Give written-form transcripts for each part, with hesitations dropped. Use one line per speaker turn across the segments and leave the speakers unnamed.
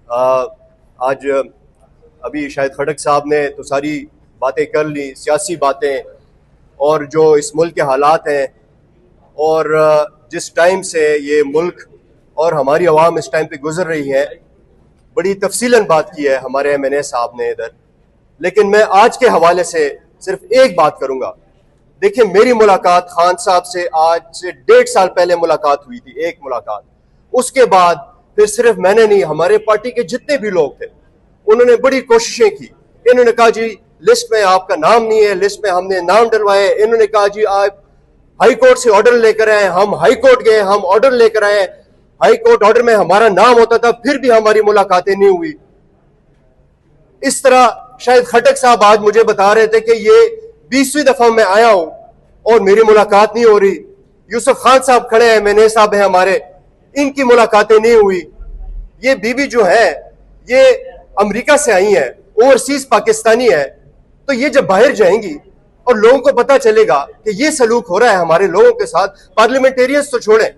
آج ابھی شاید خٹک صاحب نے تو ساری باتیں کر لی، سیاسی باتیں اور جو اس ملک کے حالات ہیں اور جس ٹائم سے یہ ملک اور ہماری عوام اس ٹائم پہ گزر رہی ہے، بڑی تفصیلاً بات کی ہے ہمارے ایم این اے صاحب نے ادھر. لیکن میں آج کے حوالے سے صرف ایک بات کروں گا. دیکھیں، میری ملاقات خان صاحب سے آج سے 1.5 سال پہلے ملاقات ہوئی تھی، ایک ملاقات. اس کے بعد پھر صرف میں نے نہیں، ہمارے پارٹی کے جتنے بھی لوگ تھے انہوں نے بڑی کوششیں کی. انہوں نے کہا جی لسٹ میں آپ کا نام نہیں ہے، لسٹ میں ہم نے نام ڈلوائے. انہوں نے کہا جی آپ ہائی کورٹ سے آرڈر لے کر آئے. ہم ہائی کورٹ گئے، ہم آرڈر لے کر آئے. ہائی کورٹ آرڈر میں ہمارا نام ہوتا تھا، پھر بھی ہماری ملاقاتیں نہیں ہوئی. اس طرح شاید خٹک صاحب آج مجھے بتا رہے تھے کہ یہ 20ویں دفعہ میں آیا ہوں اور میری ملاقات نہیں ہو رہی. یوسف خان صاحب کھڑے ہیں، ایم این اے صاحب ہیں ہمارے، ان کی ملاقاتیں نہیں ہوئی. یہ بیوی جو ہے یہ امریکہ سے آئی ہیں، اوورسیز پاکستانی ہے. تو یہ جب باہر جائیں گی اور لوگوں کو پتا چلے گا کہ یہ سلوک ہو رہا ہے ہمارے لوگوں کے ساتھ، پارلیمنٹیرینز تو چھوڑیں،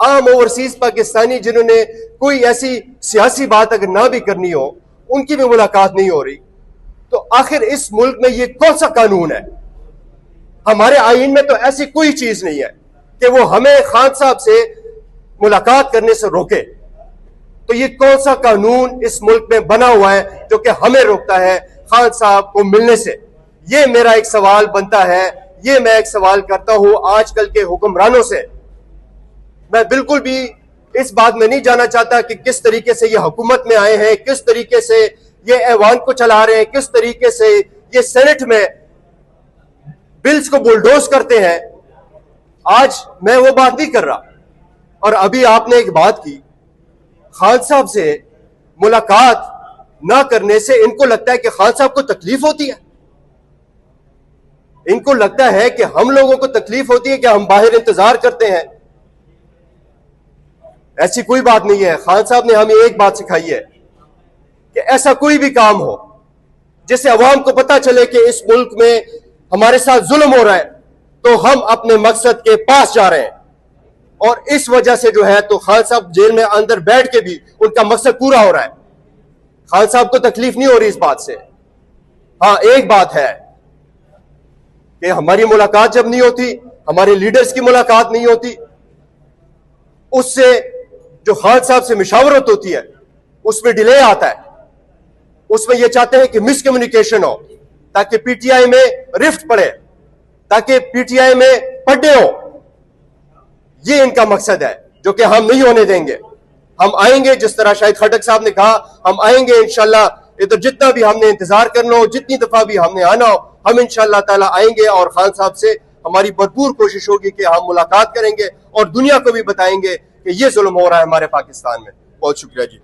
عام اوورسیز پاکستانی جنہوں نے کوئی ایسی سیاسی بات اگر نہ بھی کرنی ہو، ان کی بھی ملاقات نہیں ہو رہی. تو آخر اس ملک میں یہ کون سا قانون ہے؟ ہمارے آئین میں تو ایسی کوئی چیز نہیں ہے کہ وہ ہمیں خان صاحب سے ملاقات کرنے سے روکے. تو یہ کون سا قانون اس ملک میں بنا ہوا ہے جو کہ ہمیں روکتا ہے خان صاحب کو ملنے سے؟ یہ میرا ایک سوال بنتا ہے. یہ میں ایک سوال کرتا ہوں آج کل کے حکمرانوں سے. میں بالکل بھی اس بات میں نہیں جانا چاہتا کہ کس طریقے سے یہ حکومت میں آئے ہیں، کس طریقے سے یہ ایوان کو چلا رہے ہیں، کس طریقے سے یہ سینٹ میں بلز کو بلڈوز کرتے ہیں. آج میں وہ بات نہیں کر رہا. اور ابھی آپ نے ایک بات کی، خان صاحب سے ملاقات نہ کرنے سے ان کو لگتا ہے کہ خان صاحب کو تکلیف ہوتی ہے. ان کو لگتا ہے کہ ہم لوگوں کو تکلیف ہوتی ہے کہ ہم باہر انتظار کرتے ہیں. ایسی کوئی بات نہیں ہے. خان صاحب نے ہمیں ایک بات سکھائی ہے کہ ایسا کوئی بھی کام ہو جس سے عوام کو پتا چلے کہ اس ملک میں ہمارے ساتھ ظلم ہو رہا ہے تو ہم اپنے مقصد کے پاس جا رہے ہیں. اور اس وجہ سے جو ہے تو خان صاحب جیل میں اندر بیٹھ کے بھی ان کا مقصد پورا ہو رہا ہے. خان صاحب کو تکلیف نہیں ہو رہی اس بات سے. ہاں ایک بات ہے کہ ہماری ملاقات جب نہیں ہوتی، ہمارے لیڈرز کی ملاقات نہیں ہوتی، اس سے جو خان صاحب سے مشاورت ہوتی ہے اس میں ڈیلے آتا ہے. اس میں یہ چاہتے ہیں کہ مس کمیونیکیشن ہو تاکہ پی ٹی آئی میں رفٹ پڑے، تاکہ پی ٹی آئی میں پڈے ہو. یہ ان کا مقصد ہے جو کہ ہم نہیں ہونے دیں گے. ہم آئیں گے، جس طرح شاہد خٹک صاحب نے کہا، ہم آئیں گے انشاءاللہ. ادھر جتنا بھی ہم نے انتظار کرنا ہو، جتنی دفعہ بھی ہم نے آنا ہو، ہم انشاءاللہ تعالی آئیں گے. اور خان صاحب سے ہماری بھرپور کوشش ہوگی کہ ہم ملاقات کریں گے اور دنیا کو بھی بتائیں گے کہ یہ ظلم ہو رہا ہے ہمارے پاکستان میں. بہت شکریہ جی.